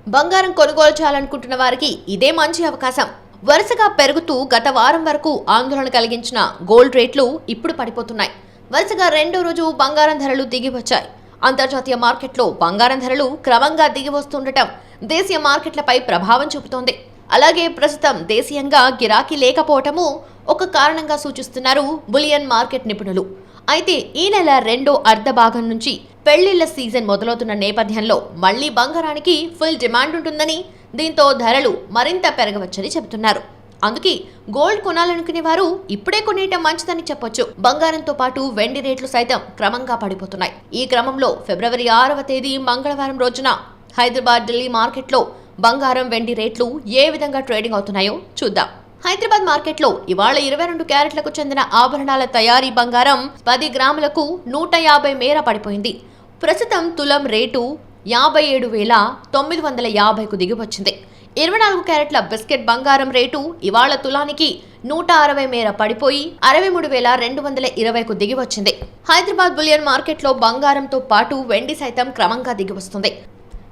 బంగారం కొనుగోలు చేయాలనుకుంటున్న వారికి ఇదే మంచి అవకాశం. వరుసగా పెరుగుతూ గత వారం వరకు ఆందోళన కలిగించిన గోల్డ్ రేట్లు ఇప్పుడు పడిపోతున్నాయి. వరుసగా రెండో రోజు బంగారం ధరలు దిగి వచ్చాయి. అంతర్జాతీయ మార్కెట్లో బంగారం ధరలు క్రమంగా దిగి వస్తుండటం దేశీయ మార్కెట్లపై ప్రభావం చూపుతోంది. అలాగే ప్రస్తుతం దేశీయంగా గిరాకీ లేకపోవటము ఒక కారణంగా సూచిస్తున్నారు బులియన్ మార్కెట్ నిపుణులు. అయితే ఈ నెల రెండో అర్ధ భాగం నుంచి పెళ్లిళ్ల సీజన్ మొదలవుతున్న నేపథ్యంలో మళ్లీ బంగారానికి ఫుల్ డిమాండ్ ఉంటుందని, దీంతో ధరలు మరింత పెరగవచ్చని చెబుతున్నారు. అందుకే గోల్డ్ కొనాలనుకునే వారు ఇప్పుడే కొనేయటం మంచిదని చెప్పొచ్చు. బంగారంతో పాటు వెండి రేట్లు సైతం క్రమంగా పడిపోతున్నాయి. ఈ క్రమంలో ఫిబ్రవరి 6వ తేదీ మంగళవారం రోజున హైదరాబాద్, ఢిల్లీ మార్కెట్లో బంగారం, వెండి రేట్లు ఏ విధంగా ట్రేడింగ్ అవుతున్నాయో చూద్దాం. హైదరాబాద్ మార్కెట్లో ఇవాళ 22 క్యారెట్లకు చెందిన ఆభరణాల తయారీ బంగారం 10 గ్రాములకు 150 మేర పడిపోయింది. ప్రస్తుతం తులం రేటు 57,950కు దిగివచ్చింది. 24 క్యారెట్ల బిస్కెట్ బంగారం రేటు ఇవాళ తులానికి 160 మేర పడిపోయి 63,220కు దిగివచ్చింది. హైదరాబాద్ బులియన్ మార్కెట్లో బంగారంతో పాటు వెండి సైతం క్రమంగా దిగివస్తుంది.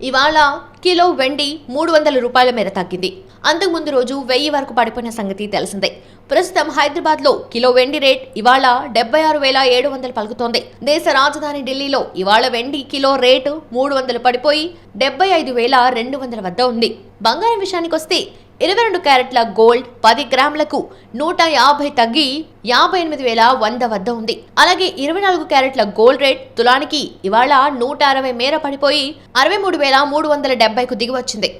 ఇవాళ కిలో వెండి 300 రూపాయల మేర తగ్గింది. అంతకుముందు రోజు 1000 వరకు పడిపోయిన సంగతి తెలిసిందే. ప్రస్తుతం హైదరాబాద్లో కిలో వెండి రేట్ ఇవాళ 76,700 పలుకుతోంది. దేశ రాజధాని ఢిల్లీలో ఇవాళ వెండి కిలో రేటు 300 పడిపోయి 75,200 వద్ద ఉంది. బంగారం విషయానికొస్తే 22 క్యారెట్ల గోల్డ్ 10 గ్రాములకు 150 తగ్గి 58,100 వద్ద ఉంది. అలాగే 24 క్యారెట్ల గోల్డ్ రేట్ తులానికి ఇవాళ 160 మేర పడిపోయి 63,370కు దిగివచ్చింది.